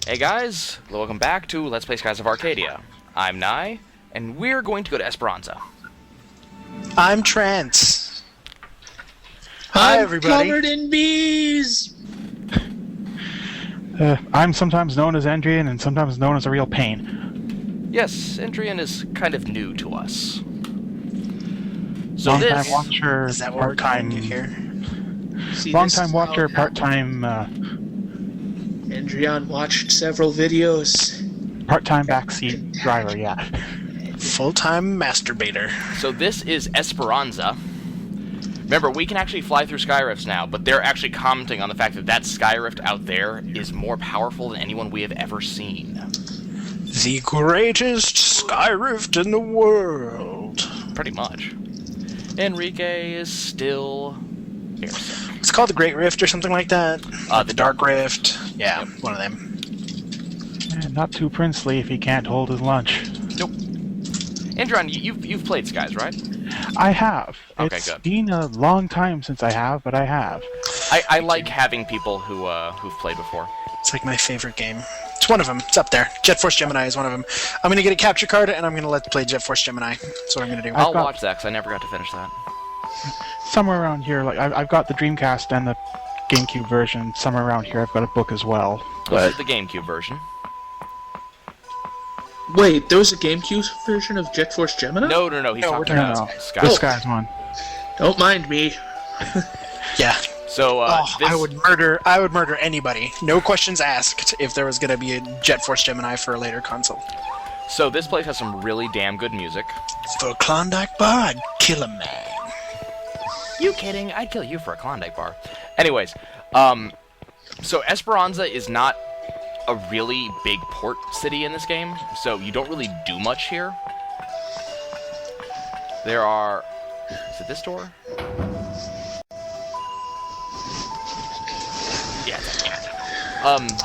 Hey guys, welcome back to Let's Play Skies of Arcadia. I'm Nye, and we're going to go to Esperanza. I'm Trent. Hi, everybody. I'm covered in bees! I'm sometimes known as Endrian and sometimes known as a real pain. Yes, Endrian is kind of new to us. So Long-time watcher, Is that what we're trying to part-time... get here? Long-time watcher, part-time... Andrian watched several videos. part-time backseat driver, yeah. Full-time masturbator. So this is Esperanza. Remember, we can actually fly through skyrifts now, but they're actually commenting on the fact that that skyrift out there is more powerful than anyone we have ever seen. The greatest skyrift in the world. Pretty much. Enrique is still airsick. It's called the Great Rift or something like that. The Dark Rift. Yeah, one of them. Not too princely if he can't hold his lunch. Nope. Andron, you've played Skies, right? I have. Okay, It's good. been a long time since I have, but I have. I like having people who've played before. It's like my favorite game. It's one of them. It's up there. Jet Force Gemini is one of them. I'm going to get a capture card, and I'm going to let play Jet Force Gemini. That's what I'm going to do. I'll watch that, because I never got to finish that. Somewhere around here, like I've got the Dreamcast and the GameCube version. Somewhere around here, I've got a book as well. This is the GameCube version. Wait, there was a GameCube version of Jet Force Gemini? No, he's No, we're talking talking about the Skies. Skies one. Don't mind me. Yeah. So, this... I would murder anybody. No questions asked if there was going to be a Jet Force Gemini for a later console. So this place has some really damn good music. For Klondike Bar, I'd kill a man. You kidding? I'd kill you for a Klondike bar. Anyways, so Esperanza is not a really big port city in this game, so you don't really do much here. There are... Is it this door? Yeah, it's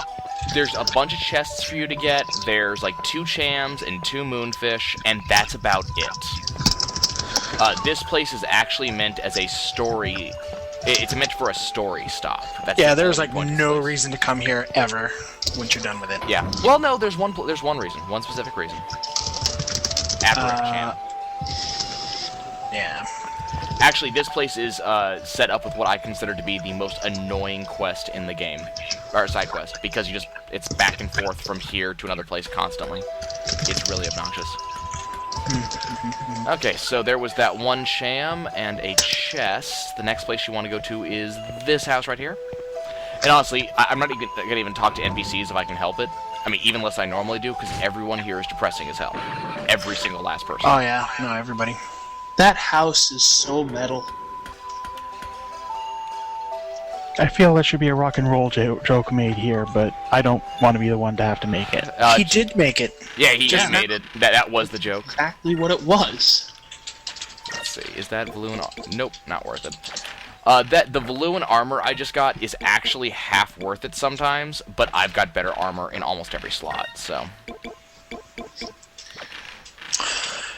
there's a bunch of chests for you to get. There's like 2 chams and 2 moonfish, and that's about it. This place is actually meant as a story... It's meant for a story stop. That's There's like no reason to come here ever once you're done with it. Yeah. Well, no, there's one reason. One specific reason. Apparition cham. Yeah. Actually, this place is set up with what I consider to be the most annoying quest in the game. Or side quest. Because it's back and forth from here to another place constantly. It's really obnoxious. Okay, so there was that 1 sham and a chest. The next place you want to go to is this house right here. And honestly, I'm not even going to even talk to NPCs if I can help it. I mean, even less I normally do, because everyone here is depressing as hell. Every single last person. Oh yeah, no, everybody. That house is so metal. I feel there should be a rock and roll joke made here, but I don't want to be the one to have to make it. He did make it. Yeah, he made it. That was the joke. Exactly what it was. Let's see. Is that Valuan? Nope, not worth it. The Valuan armor I just got is actually half worth it sometimes, but I've got better armor in almost every slot, so...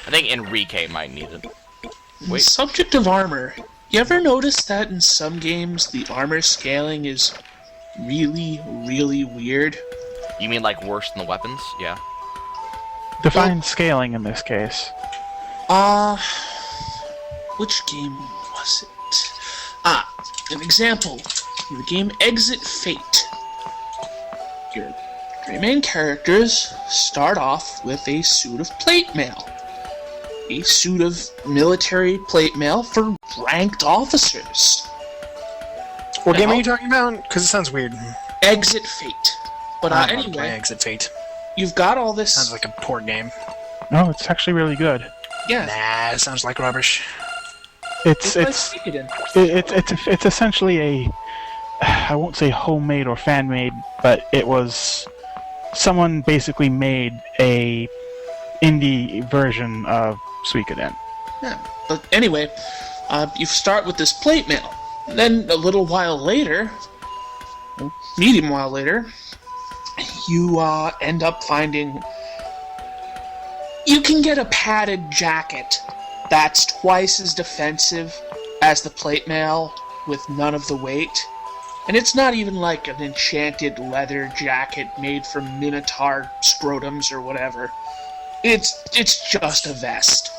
I think Enrique might need it. Wait. Subject of armor. You ever notice that in some games the armor scaling is really, really weird? You mean like worse than the weapons? Yeah. Define scaling in this case. Which game was it? An example. In the game Exit Fate. Your 3 main characters start off with a suit of plate mail. A suit of military plate mail for ranked officers. What game are you talking about? Because it sounds weird. Exit Fate. But I don't wanna play anyway, Exit Fate. you've got all this... Sounds like a poor game. No, it's actually really good. Yeah. Nah, it sounds like rubbish. It's essentially a... I won't say homemade or fan-made, but it was... Someone basically made a indie version of Suikoden. Yeah, but anyway, you start with this plate mail. Then a little while later, medium while later, you end up finding you can get a padded jacket that's twice as defensive as the plate mail with none of the weight. And it's not even like an enchanted leather jacket made from minotaur scrotums or whatever. It's just a vest.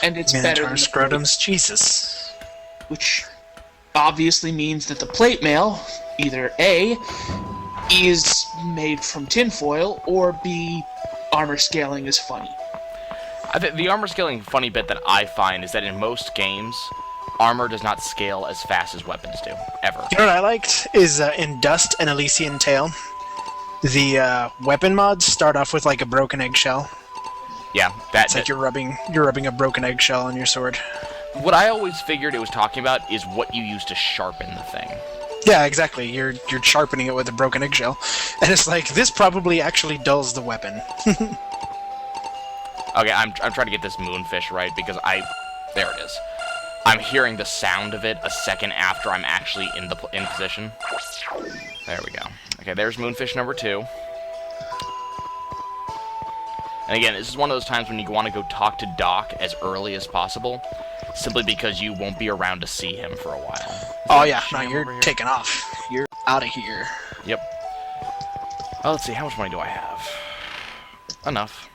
And it's better Minotaur than the scrotums, Jesus. which obviously means that the plate mail, either A, is made from tinfoil, or B, armor scaling is funny. The armor scaling funny bit that I find is that in most games, armor does not scale as fast as weapons do, ever. You know what I liked is in Dust and Elysian Tale, the weapon mods start off with like a broken eggshell. Yeah, It's like you're rubbing a broken eggshell on your sword. What I always figured it was talking about is what you use to sharpen the thing. Yeah, exactly. You're sharpening it with a broken eggshell, and it's like this probably actually dulls the weapon. Okay, I'm trying to get this moonfish right because there it is. I'm hearing the sound of it a second after I'm actually in position. There we go. Okay, there's moonfish number 2. And again, this is one of those times when you want to go talk to Doc as early as possible, simply because you won't be around to see him for a while. Oh yeah, no, you're taking off. You're out of here. Yep. Oh, let's see, how much money do I have? Enough.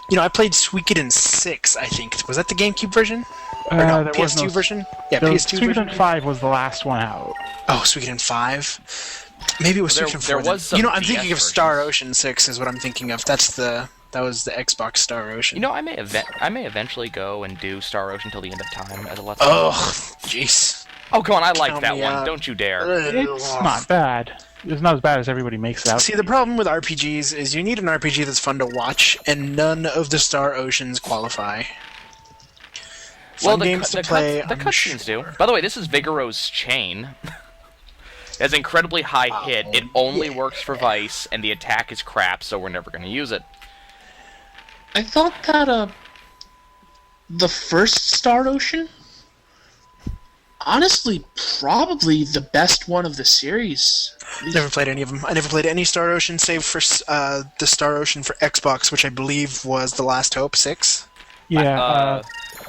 You know, I played Suikoden 6, I think. Was that the GameCube version? Or no, there was PS2 no version? Yeah, The PS2 version. Suikoden 5 was the last one out. Oh, Suikoden 5? Maybe it was There- Suikoden 4. there then. was some You know, I'm DS thinking of versions. Star Ocean 6 is what I'm thinking of. That was the Xbox Star Ocean. You know, I may eventually go and do Star Ocean till the end of time as a Let's Play. Oh, jeez. Oh, come on, I like Count that me one. out. Don't you dare. It's not bad. It's not as bad as everybody makes it out. See, the problem with RPGs is you need an RPG that's fun to watch, and none of the Star Oceans qualify. Fun games to play, the I'm cutscenes do. sure. By the way, this is Vigoro's chain. It has incredibly high hit. It only works for Vice, and the attack is crap, so we're never going to use it. I thought that, the first Star Ocean? Honestly, probably the best one of the series. Never played any of them. I never played any Star Ocean save for the Star Ocean for Xbox, which I believe was The Last Hope 6. Yeah.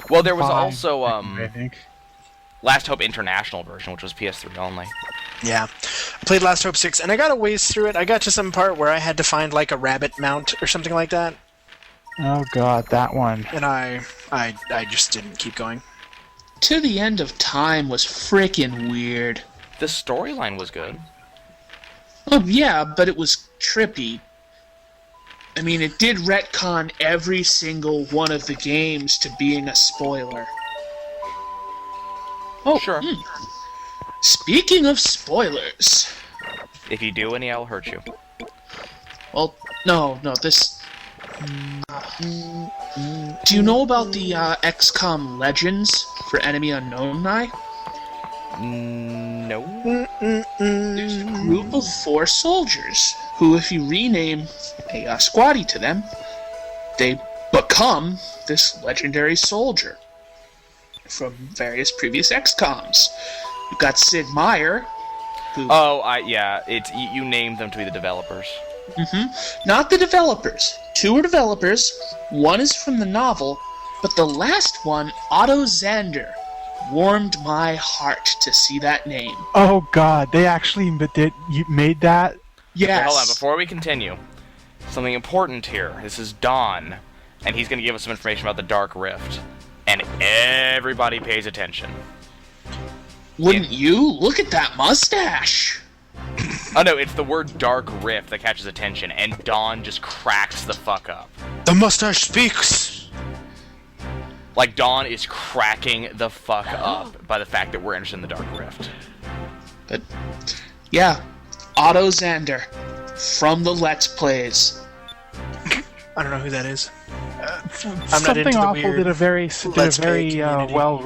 Well, there was 5, also I think. Last Hope International version, which was PS3 only. Yeah. I played Last Hope 6, and I got a ways through it. I got to some part where I had to find, like, a rabbit mount or something like that, Oh god, that one. and I just didn't keep going. To the End of Time was frickin' weird. The storyline was good. Oh, yeah, but it was trippy. I mean, it did retcon every single one of the games to being a spoiler. Oh, Sure. Speaking of spoilers. If you do any, I'll hurt you. Well, no, this... Do you know about the XCOM Legends for Enemy Unknown, Nye? No. There's a group of 4 soldiers who, if you rename a squatty to them, they become this legendary soldier from various previous XCOMs. You've got Sid Meier, who... Oh, yeah. You named them to be the developers. Not the developers. 2 are developers, 1 is from the novel, but the last one, Otto Zander, warmed my heart to see that name. Oh god, they actually made that? Yes. Okay, hold on, before we continue, something important here. This is Don, and he's going to give us some information about the Dark Rift. And everybody pays attention. Wouldn't you? Look at that mustache! Oh no, it's the word Dark Rift that catches attention, and Don just cracks the fuck up. The mustache speaks! Like, Don is cracking the fuck up by the fact that we're interested in the Dark Rift. But, yeah, Otto Zander, from the Let's Plays. I don't know who that is. I'm not Something into the Awful weird did a very Let's Play community. well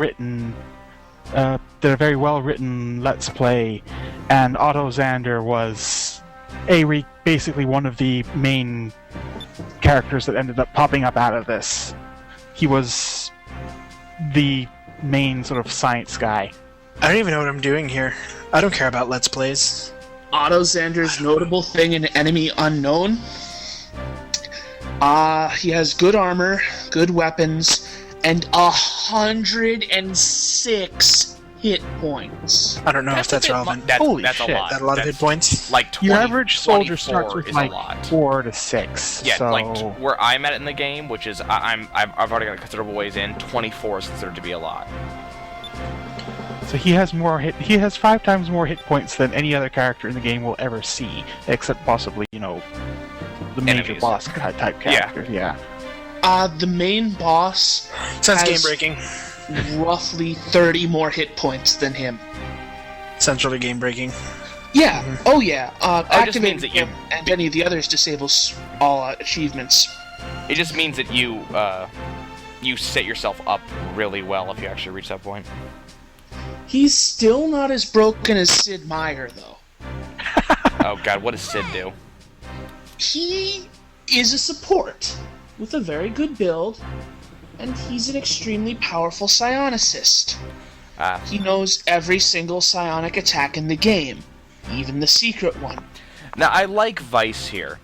written Let's Play, and Otto Zander was basically one of the main characters that ended up popping up out of this. He was the main sort of science guy. I don't even know what I'm doing here. I don't care about Let's Plays. Otto Zander's notable thing in Enemy Unknown. He has good armor, good weapons, and 106 hit points. I don't know if that's relevant. Holy that's shit. a lot. That a lot of hit points? Like 20, Your average soldier starts 24 with is like a lot. 4 to 6. Yeah, so... like where I'm at in the game, which is I've already got a considerable ways in. 24 is considered to be a lot. So he has 5 times more hit points than any other character in the game will ever see, except possibly, the major Enemies. boss type character. Yeah. The main boss Sounds has game-breaking. roughly 30 more hit points than him. Sounds really game-breaking. Yeah. Oh yeah. it just means Activating that you- him and any of the others disables all achievements. It just means that you set yourself up really well if you actually reach that point. He's still not as broken as Sid Meier, though. Oh god, what does Sid do? He is a support with a very good build, and he's an extremely powerful psionicist. He knows every single psionic attack in the game, even the secret one. Now, I like Vice here.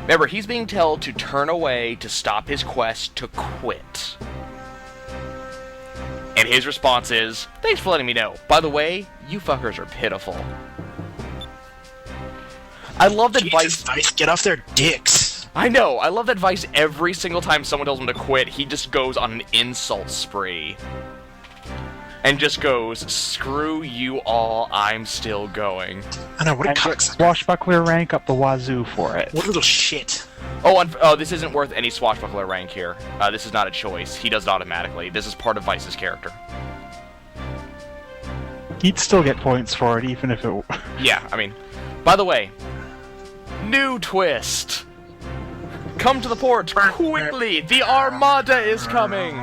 Remember, he's being told to turn away to stop his quest to quit. And his response is, thanks for letting me know. By the way, you fuckers are pitiful. I love that Vice, get off their dicks. I know, I love that Vice every single time someone tells him to quit, he just goes on an insult spree. And just goes, screw you all, I'm still going. I know, what a And cocksucker. swashbuckler rank up the wazoo for it. What a little shit. Oh, this isn't worth any swashbuckler rank here. This is not a choice. He does it automatically. This is part of Vice's character. He'd still get points for it, even if it... Yeah, I mean... By the way, new twist! Come to the port, quickly! The Armada is coming!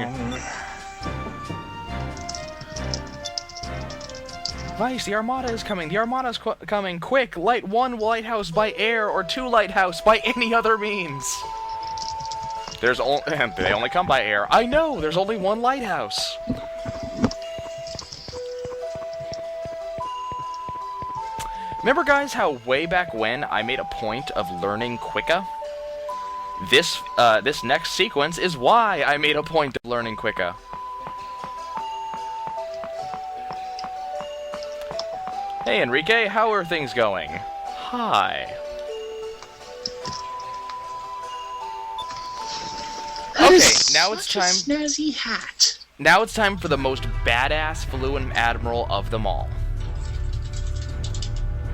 Vice, the Armada is coming. The Armada is coming. Quick, light 1 lighthouse by air or 2 lighthouse by any other means. They only come by air. I know, there's only 1 lighthouse. Remember, guys, how way back when I made a point of learning Quicka? This next sequence is why I made a point of learning Quicka. Hey, Enrique, how are things going? Hi. That Okay, is now it's such time. a snazzy hat. Now it's time for the most badass Valuan admiral of them all.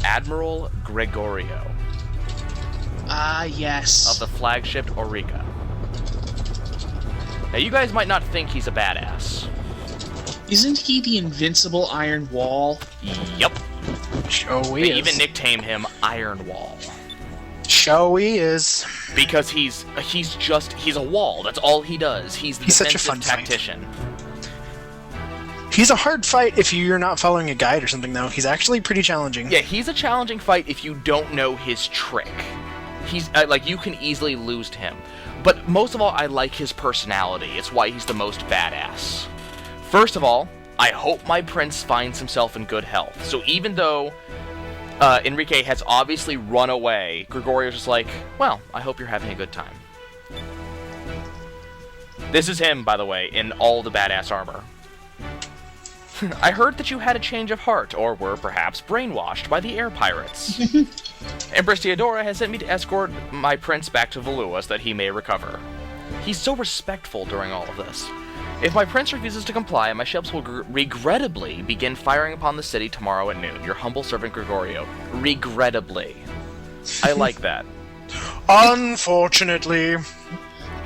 Admiral Gregorio Yes. of the flagship Auriga. Now, you guys might not think he's a badass. Isn't he the invincible Iron Wall? Yup. Showy They is. even nicknamed him Iron Wall. Showy is. Because he's a wall. That's all he does. He's the He's such a defensive fun fight. tactician. He's a hard fight if you're not following a guide or something, though. He's actually pretty challenging. Yeah, he's a challenging fight if you don't know his trick. He's like, you can easily lose to him. But most of all, I like his personality. It's why he's the most badass. First of all, I hope my prince finds himself in good health. So even though Enrique has obviously run away, Gregorio's just like, well, I hope you're having a good time. This is him, by the way, in all the badass armor. I heard that you had a change of heart, or were perhaps brainwashed by the air pirates. Empress Theodora has sent me to escort my prince back to Valua so that he may recover. He's so respectful during all of this. If my prince refuses to comply, my ships will regrettably begin firing upon the city tomorrow at noon. Your humble servant Gregorio. Regrettably. I like that. Unfortunately.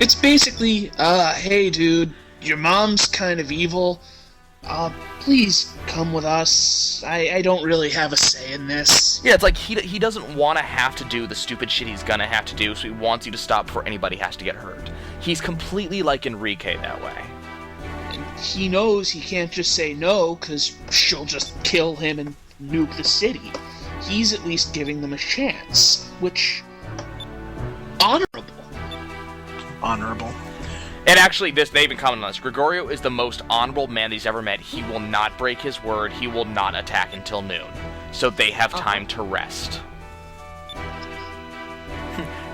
It's basically, hey dude, your mom's kind of evil. Please come with us. I don't really have a say in this. Yeah, it's like he doesn't want to have to do the stupid shit he's gonna have to do, so he wants you to stop before anybody has to get hurt. He's completely like Enrique that way. He knows he can't just say no, because she'll just kill him and nuke the city. He's at least giving them a chance, which... honorable. Honorable. And actually, they even comment on this. Gregorio is the most honorable man that he's ever met. He will not break his word. He will not attack until noon. So they have time to rest.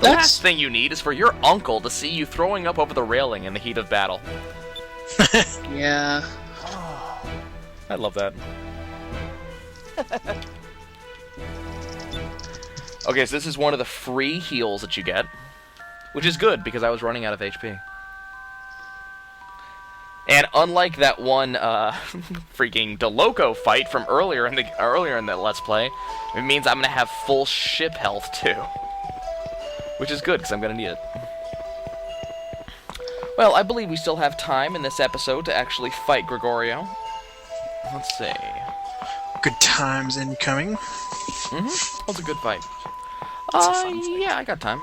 The last thing you need is for your uncle to see you throwing up over the railing in the heat of battle. Yeah. I love that. Okay, so this is one of the free heals that you get, which is good because I was running out of HP. And unlike that one freaking DeLoco fight from earlier in the Let's Play, it means I'm gonna have full ship health too, which is good because I'm gonna need it. Well, I believe we still have time in this episode to actually fight Gregorio. Let's see. Good times incoming. Mm-hmm. That was a good fight. Yeah, I got time.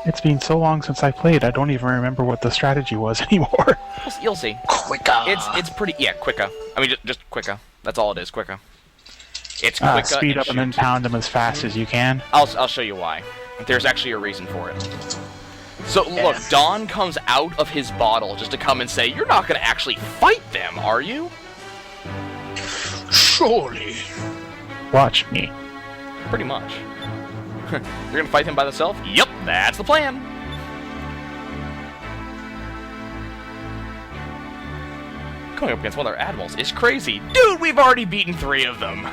It's been so long since I played, I don't even remember what the strategy was anymore. You'll see. Quicker. It's pretty... Yeah, quicker. I mean, just quicker. That's all it is, quicker. It's quicker. Speed up and then pound them as fast as you can. I'll show you why. There's actually a reason for it. So, look, Don comes out of his bottle just to come and say, "You're not going to actually fight them, are you?" Surely. Watch me. Pretty much. You're going to fight him by yourself? Yep, that's the plan. Going up against one of their admirals is crazy. Dude, we've already beaten 3 of them.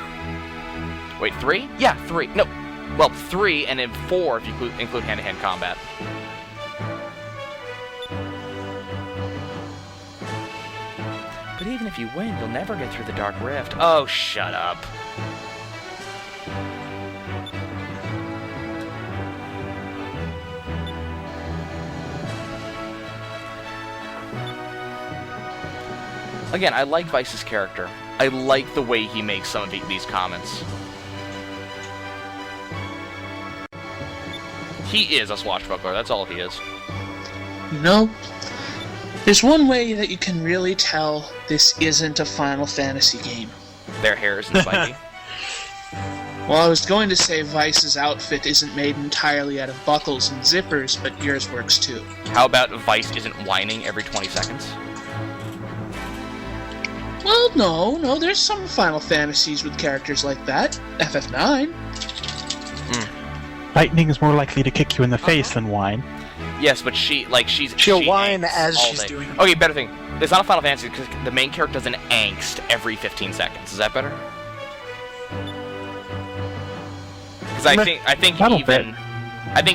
Wait, 3? Yeah, 3. No. Well, 3 and then 4 if you include hand-to-hand combat. But even if you win, you'll never get through the Dark Rift. Oh, shut up. Again, I like Vice's character. I like the way he makes some of these comments. He is a swashbuckler, that's all he is. You know, there's one way that you can really tell this isn't a Final Fantasy game. Their hair isn't spiky. Well, I was going to say Vice's outfit isn't made entirely out of buckles and zippers, but yours works too. How about Vice isn't whining every 20 seconds? Well, no, there's some Final Fantasies with characters like that. FF9. Lightning is more likely to kick you in the face than whine. Yes, but she'll whine angsts as all she's day. doing it. Okay, better thing. It's not a Final Fantasy because the main character does an angst every 15 seconds. Is that better? Because I think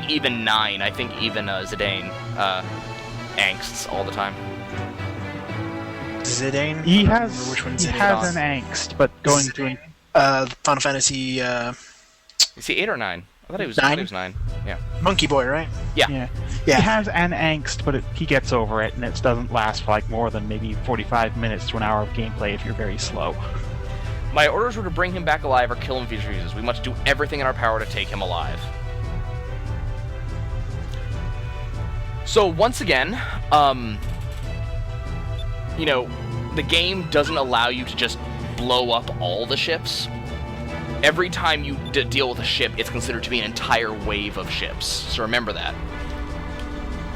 even 9. I think even Zidane angsts all the time. Zidane? He has which one he Zidane has is. an angst, but going through Final Fantasy Is he 8 or 9? I thought he was 9. Yeah. Monkey Boy, right? Yeah. He has an angst, but he gets over it, and it doesn't last for like more than maybe 45 minutes to an hour of gameplay if you're very slow. My orders were to bring him back alive or kill him if he refuses. We must do everything in our power to take him alive. So once again, you know, the game doesn't allow you to just blow up all the ships. Every time you deal with a ship, it's considered to be an entire wave of ships. So remember that.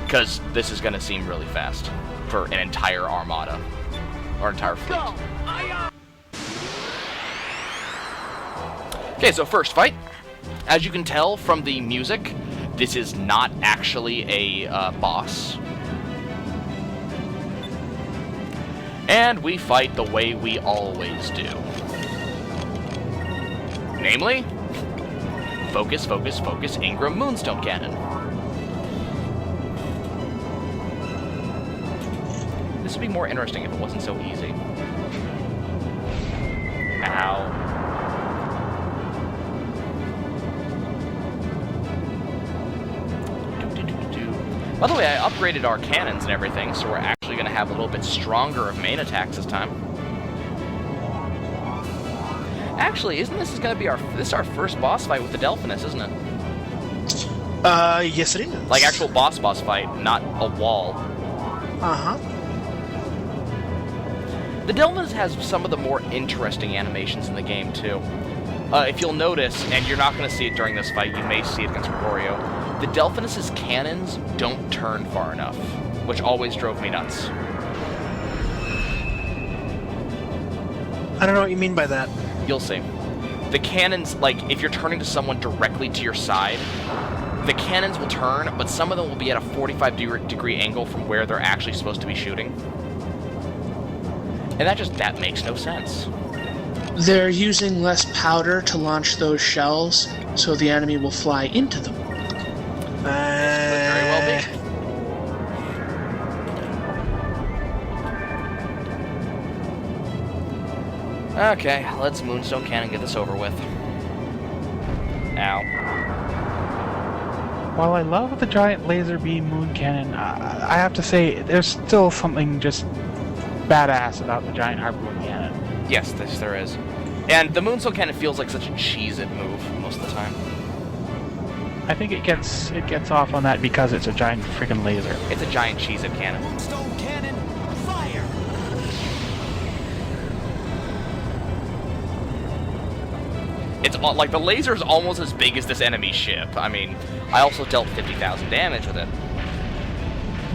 Because this is going to seem really fast for an entire armada. Or entire fleet. Okay, so first fight. As you can tell from the music, this is not actually a boss. And we fight the way we always do. Namely, focus, focus, focus, Ingram Moonstone Cannon. This would be more interesting if it wasn't so easy. Ow. By the way, I upgraded our cannons and everything, so we're actually going to have a little bit stronger of main attacks this time. Actually, isn't this going to be our first boss fight with the Delphinus, isn't it? Yes it is. Like actual boss fight, not a wall. Uh-huh. The Delphinus has some of the more interesting animations in the game, too. If you'll notice, and you're not going to see it during this fight, you may see it against Gregorio, the Delphinus's cannons don't turn far enough, which always drove me nuts. I don't know what you mean by that. You'll see. The cannons, like, if you're turning to someone directly to your side, the cannons will turn, but some of them will be at a 45-degree angle from where they're actually supposed to be shooting. And that makes no sense. They're using less powder to launch those shells, so the enemy will fly into them. Could very well be. Okay, let's Moonstone Cannon get this over with. Ow. While I love the giant laser beam moon cannon, I have to say there's still something just badass about the giant harpoon cannon. Yes, this there is. And the Moonstone Cannon feels like such a cheese-it move most of the time. I think it gets off on that because it's a giant freaking laser. It's a giant cheese-it cannon. Moonstone Cannon, fire! It's like the laser's almost as big as this enemy ship. I mean, I also dealt 50,000 damage with it.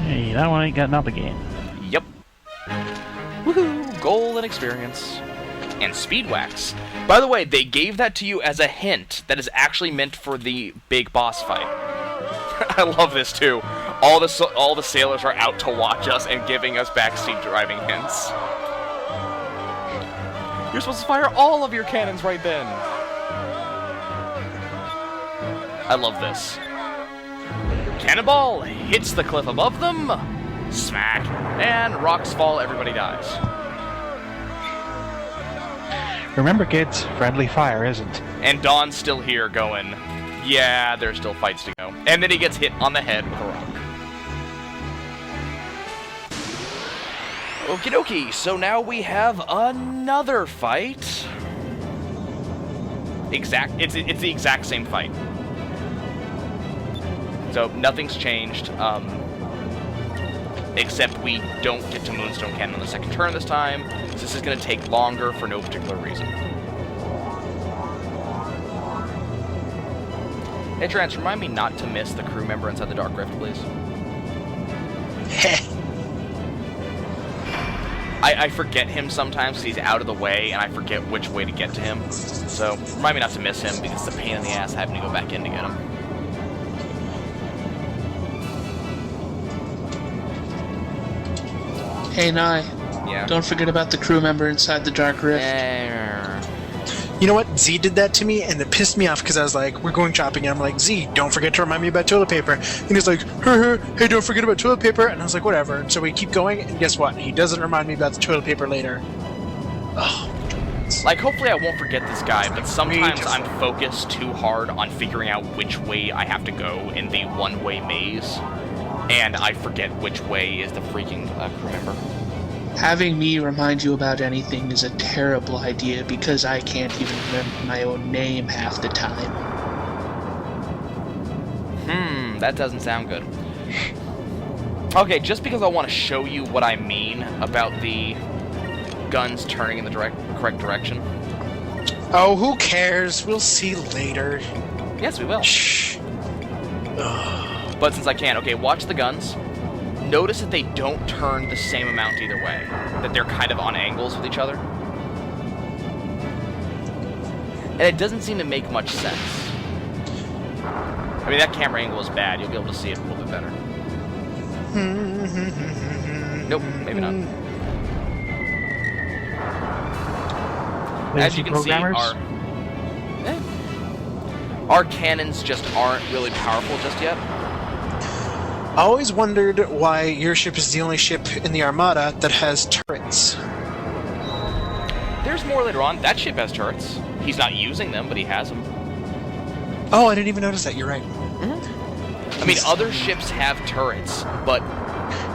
Hey, that one ain't got nothing again. Yep. Woohoo! Gold and experience. And speed wax. By the way, they gave that to you as a hint that is actually meant for the big boss fight. I love this too. All the sailors are out to watch us and giving us backseat driving hints. You're supposed to fire all of your cannons right then. I love this. Cannonball hits the cliff above them. Smack. And rocks fall, everybody dies. Remember, kids, friendly fire isn't. And Don's still here going, yeah, there's still fights to go. And then he gets hit on the head with a rock. Okie dokie, so now we have another fight. It's the exact same fight. So nothing's changed, except we don't get to Moonstone Cannon on the second turn this time, so this is going to take longer for no particular reason. Hey Trance, remind me not to miss the crew member inside the Dark Rift, please. I forget him sometimes because he's out of the way, and I forget which way to get to him. So, remind me not to miss him, because it's a pain in the ass having to go back in to get him. Hey, Nye. Yeah. Don't forget about the crew member inside the Dark Rift. You know what? Z did that to me, and it pissed me off because I was like, we're going shopping, and I'm like, Z, don't forget to remind me about toilet paper. And he's like, hey, don't forget about toilet paper. And I was like, whatever. So we keep going, and guess what? He doesn't remind me about the toilet paper later. Oh. Like, hopefully I won't forget this guy, but sometimes I'm focused too hard on figuring out which way I have to go in the one-way maze, and I forget which way is the freaking crew member. Having me remind you about anything is a terrible idea because I can't even remember my own name half the time. That doesn't sound good. Okay, just because I want to show you what I mean about the guns turning in the correct direction. Oh, who cares? We'll see later. Yes, we will. Shh. But since I can, okay, watch the guns. Notice that they don't turn the same amount either way. That they're kind of on angles with each other. And it doesn't seem to make much sense. I mean, that camera angle is bad. You'll be able to see it a little bit better. Nope, maybe not. As you can see, our cannons just aren't really powerful just yet. I always wondered why your ship is the only ship in the Armada that has turrets. There's more later on. That ship has turrets. He's not using them, but he has them. Oh, I didn't even notice that. You're right. I mean, other ships have turrets, but...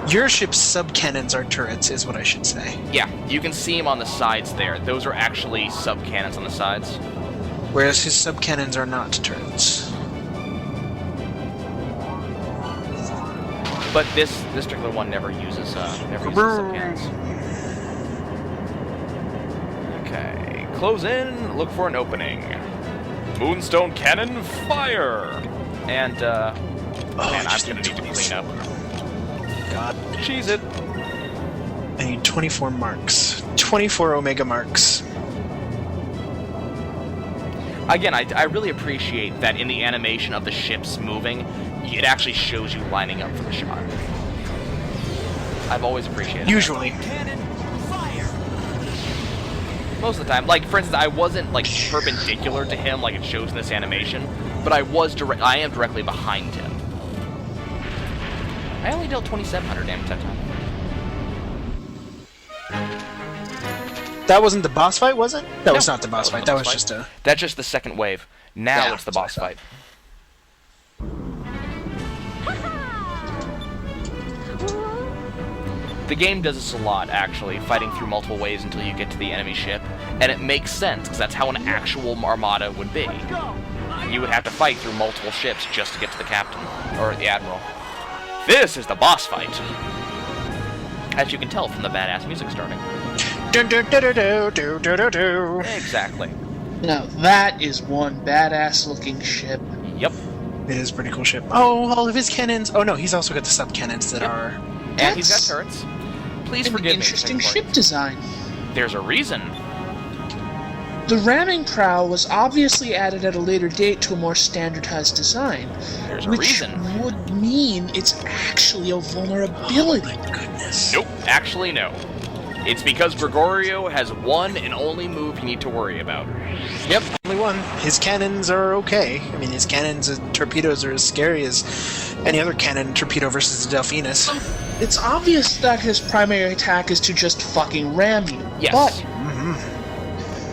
Your ship's sub-cannons are turrets, is what I should say. Yeah, you can see them on the sides there. Those are actually sub-cannons on the sides. Whereas his sub-cannons are not turrets. But this particular one never uses sub-cannons. Okay, close in, look for an opening. Moonstone Cannon, fire! And, man, I'm gonna need to clean up. God. Cheese it. I need 24 marks. 24 Omega marks. Again, I really appreciate that in the animation of the ships moving, it actually shows you lining up for the shot. I've always appreciated Usually. Cannon, fire! Most of the time. Like, for instance, I wasn't, like, perpendicular to him like it shows in this animation, but I am directly behind him. I only dealt 2,700 damage that time. That wasn't the boss fight, was it? That No, was not the boss fight. That was fight. just a... That's just the second wave. Now Yeah, it's the that's boss what I fight. The game does this a lot, actually, fighting through multiple waves until you get to the enemy ship, and it makes sense, because that's how an actual armada would be. You would have to fight through multiple ships just to get to the captain, or the admiral. This is the boss fight! As you can tell from the badass music starting. Exactly. Now that is one badass looking ship. Yep. It is a pretty cool ship. Oh, all of his cannons. Oh no, he's also got the sub cannons that are... And he's got turrets. Please An forgive me. interesting ship design. There's a reason. The ramming prow was obviously added at a later date to a more standardized design, There's a which reason. would mean it's actually a vulnerability. Oh my goodness. Nope, actually no. It's because Gregorio has one and only move you need to worry about. Yep, only one. His cannons are okay. I mean, his cannons and torpedoes are as scary as any other cannon torpedo versus the Delphinus. It's obvious that his primary attack is to just fucking ram you. Yes. But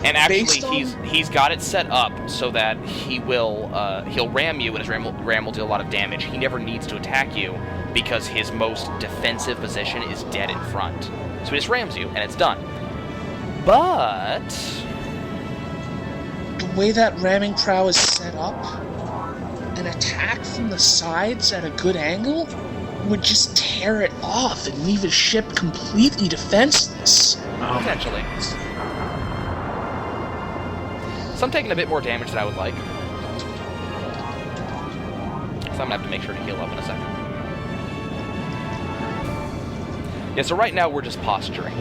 And actually, Based on- he's got it set up so that he'll ram you, and his ram will do a lot of damage. He never needs to attack you because his most defensive position is dead in front. So he just rams you, and it's done. But the way that ramming prow is set up, an attack from the sides at a good angle would just tear it off and leave his ship completely defenseless. potentially, so I'm taking a bit more damage than I would like. So I'm gonna have to make sure to heal up in a second. Yeah, so right now we're just posturing.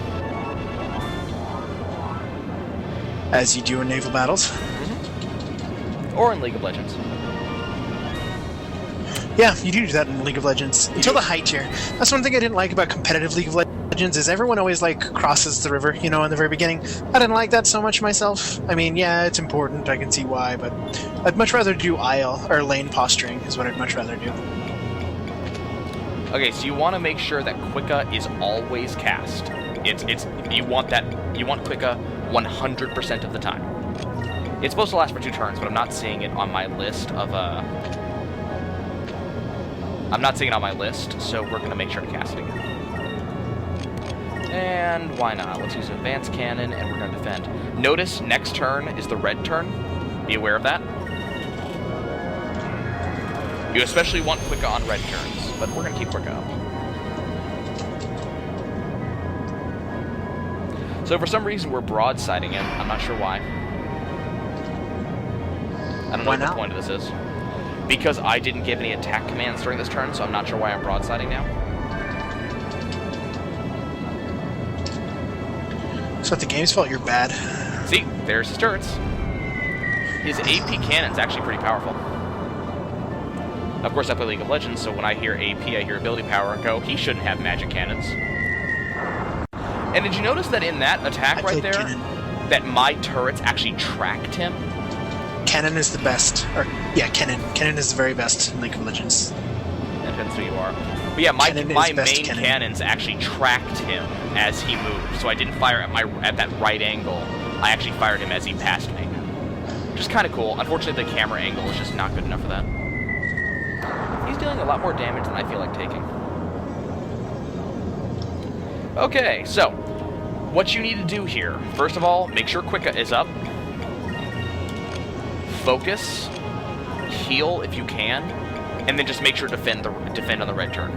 As you do in naval battles. Or in League of Legends. Yeah, you do that in League of Legends. Until the high tier. That's one thing I didn't like about competitive League of Legends is everyone always, like, crosses the river, you know, in the very beginning. I didn't like that so much myself. I mean, yeah, it's important, I can see why, but I'd much rather do aisle, or lane posturing is what I'd much rather do. Okay, so you want to make sure that Quicka is always cast. You want Quicka 100% of the time. It's supposed to last for 2 turns, but I'm not seeing it on my list of I'm not seeing it on my list, so we're gonna make sure to cast it again. And why not? Let's use an advanced cannon, and we're gonna defend. Notice next turn is the red turn. Be aware of that. You especially want Quicka on red turns, but we're gonna keep Quicka up. So for some reason we're broadsiding him. I'm not sure why. I don't know Why what the not? point of this is. Because I didn't give any attack commands during this turn, so I'm not sure why I'm broadsiding now. It's not the game's fault, you're bad. See, there's his turrets. His AP cannon's actually pretty powerful. Of course, I play League of Legends, so when I hear AP, I hear ability power and go, he shouldn't have magic cannons. And did you notice that in that attack I right played there, cannon. that my turrets actually tracked him? Cannon is the best. Or, yeah, Cannon. Cannon is the very best in League of Legends. Depends who you are. But yeah, my Cannon is main best cannon. cannons actually tracked him as he moved, so I didn't fire at that right angle. I actually fired him as he passed me. Which is kind of cool. Unfortunately, the camera angle is just not good enough for that. He's dealing a lot more damage than I feel like taking. Okay, so what you need to do here, first of all, make sure Quicka is up. Focus, heal if you can, and then just make sure to defend on the red turn.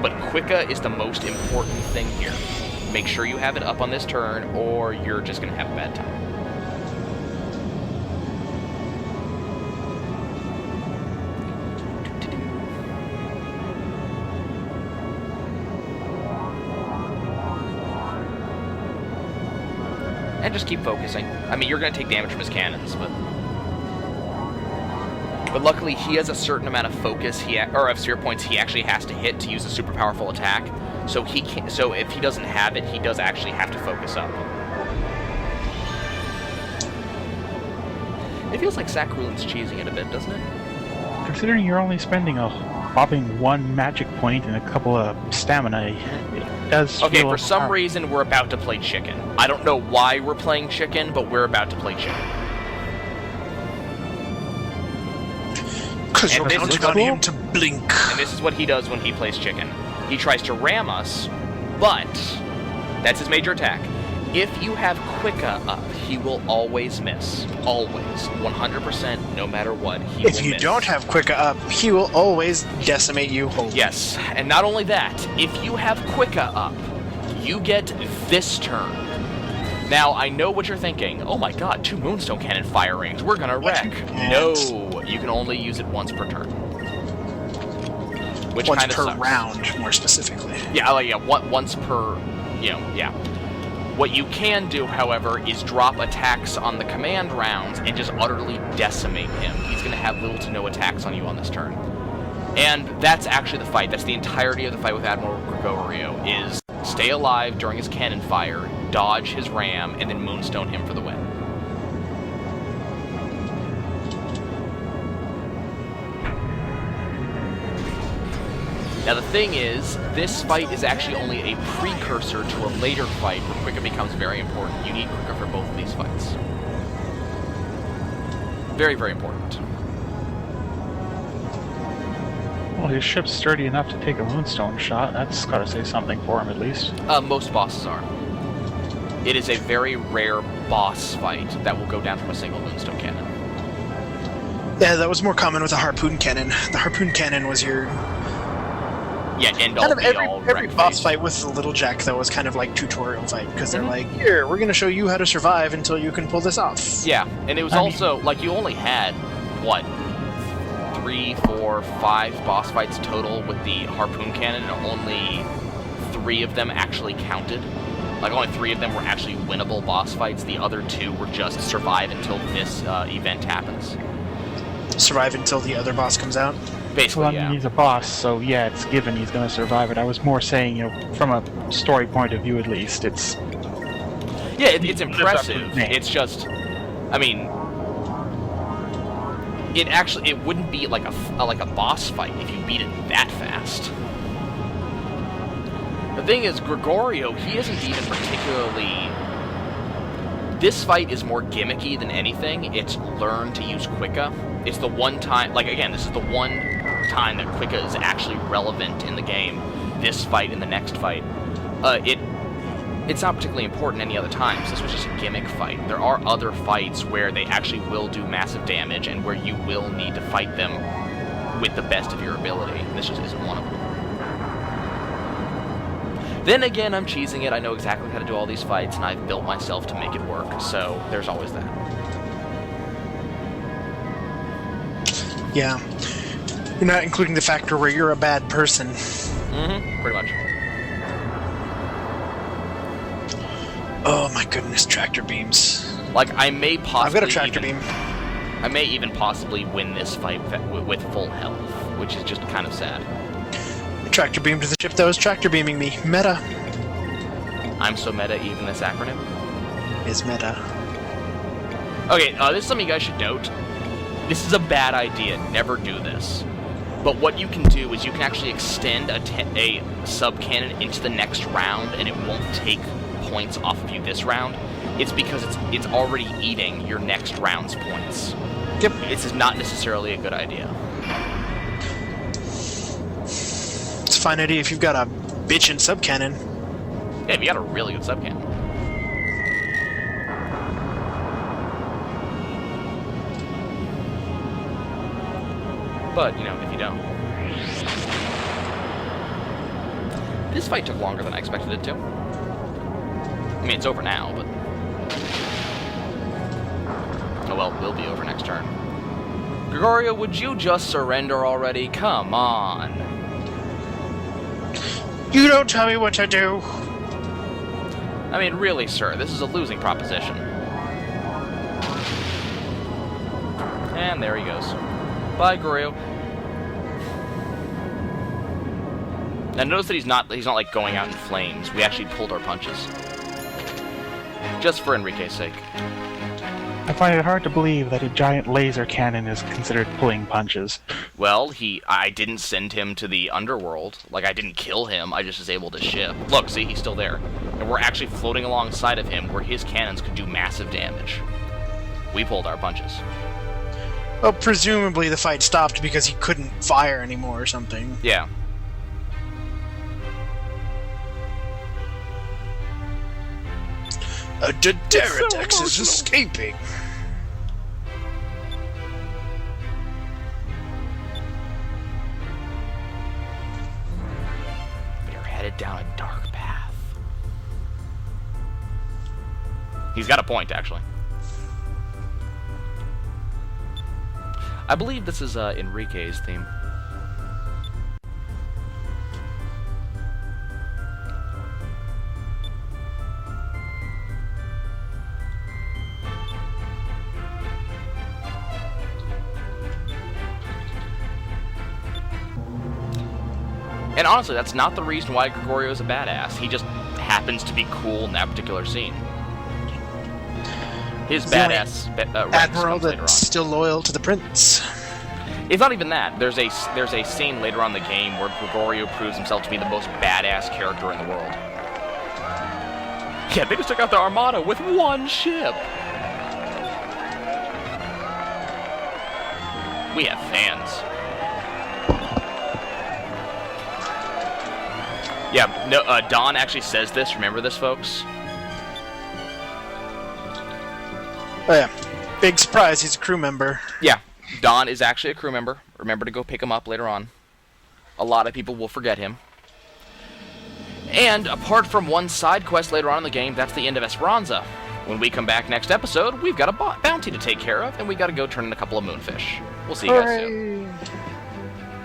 But Quicka is the most important thing here. Make sure you have it up on this turn, or you're just gonna have a bad time. And just keep focusing. I mean, you're gonna take damage from his cannons, but luckily he has a certain amount of focus or of sphere points he actually has to hit to use a super powerful attack. So if he doesn't have it, he does actually have to focus up. It feels like Sacrulin's cheesing it a bit, doesn't it? Considering you're only spending popping 1 magic point and a couple of stamina, it does Okay, feel for some overpowering. reason, we're about to play chicken. I don't know why we're playing chicken, but we're about to play chicken. Because And you're this counting is on cool. him to blink. And this is what he does when he plays chicken. He tries to ram us, but that's his major attack. If you have Quicka up, he will always miss. Always. 100%, no matter what, he will If you miss. don't have Quicka up, he will always decimate you wholly. Yes, and not only that, if you have Quicka up, you get this turn. Now, I know what you're thinking. Oh my god, 2 Moonstone Cannon firings. We're gonna What? wreck. And- No, you can only use it once per turn. Which Once kind of per sucks. round, more specifically. Yeah, once per, yeah. What you can do, however, is drop attacks on the command rounds and just utterly decimate him. He's going to have little to no attacks on you on this turn. And that's actually the fight. That's the entirety of the fight with Admiral Gregorio, is stay alive during his cannon fire, dodge his ram, and then moonstone him for the win. Now the thing is, this fight is actually only a precursor to a later fight where Quicka becomes very important. You need Quicka for both of these fights. Very, very important. Well, his ship's sturdy enough to take a moonstone shot. That's got to say something for him, at least. Most bosses are. It is a very rare boss fight that will go down from a single moonstone cannon. Yeah, that was more common with a harpoon cannon. The harpoon cannon was your Yeah, end all kind of be every, all every wreck boss phase. fight with the little jack though was kind of like tutorial fight because they're Mhm. like, here, we're gonna show you how to survive until you can pull this off. Yeah, and it was I mean- also, like, you only had, what, 3, 4, 5 boss fights total with the harpoon cannon, and only 3 of them actually counted. Like, only 3 of them were actually winnable boss fights. The other 2 were just survive until this event happens. Survive until the other boss comes out. Basically, Well, I mean, yeah. he's a boss, so yeah, it's given he's going to survive it. I was more saying, from a story point of view at least, it's... Yeah, it's impressive. Yeah. It's just, I mean, it wouldn't be like a boss fight if you beat it that fast. The thing is, Gregorio, he isn't even particularly... This fight is more gimmicky than anything. It's learn to use Quicka. It's the one time, like, again, this is the one time that Quicka is actually relevant in the game. This fight and the next fight. It's not particularly important any other times. This was just a gimmick fight. There are other fights where they actually will do massive damage and where you will need to fight them with the best of your ability. This just isn't one of them. Then again, I'm cheesing it. I know exactly how to do all these fights, and I've built myself to make it work, so there's always that. Yeah. You're not including the factor where you're a bad person. Mm-hmm, pretty much. Oh my goodness, tractor beams. Like, I may possibly I've got a tractor beam. I may even possibly win this fight with full health, which is just kind of sad. Tractor beam to the ship that was tractor beaming me. Meta I'm so meta, even this acronym. is meta. Okay, this is something you guys should note. This is a bad idea. Never do this. But what you can do is you can actually extend a sub-cannon into the next round, and it won't take points off of you this round. It's because it's already eating your next round's points. Yep. This is not necessarily a good idea. It's a fine idea if you've got a bitchin' sub cannon. Yeah, you got a really good sub-cannon. But, if you don't. This fight took longer than I expected it to. I mean, it's over now, but... Oh well, will be over next turn. Gregorio, would you just surrender already? Come on. You don't tell me what to do. I mean, really, sir, this is a losing proposition. And there he goes. Bye, Gregorio. Now notice that he's not like going out in flames. We actually pulled our punches. Just for Enrique's sake. I find it hard to believe that a giant laser cannon is considered pulling punches. Well, I didn't send him to the underworld. Like, I didn't kill him, I just was able to ship. Look, see, he's still there. And we're actually floating alongside of him where his cannons could do massive damage. We pulled our punches. Well, presumably the fight stopped because he couldn't fire anymore or something. Yeah. A Pterodactyl is escaping. We are headed down a dark path. He's got a point, actually. I believe this is Enrique's theme. And honestly, that's not the reason why Gregorio is a badass. He just happens to be cool in that particular scene. His badass admiral that's still loyal to the prince. It's not even that. There's a scene later on in the game where Gregorio proves himself to be the most badass character in the world. Yeah, they just took out the Armada with one ship. We have fans. Yeah, no, Don actually says this. Remember this, folks? Oh yeah, big surprise, he's a crew member. Yeah, Don is actually a crew member. Remember to go pick him up later on. A lot of people will forget him. And apart from one side quest later on in the game, that's the end of Esperanza. When we come back next episode, we've got a bounty to take care of, and we got to go turn in a couple of moonfish. We'll see you guys soon.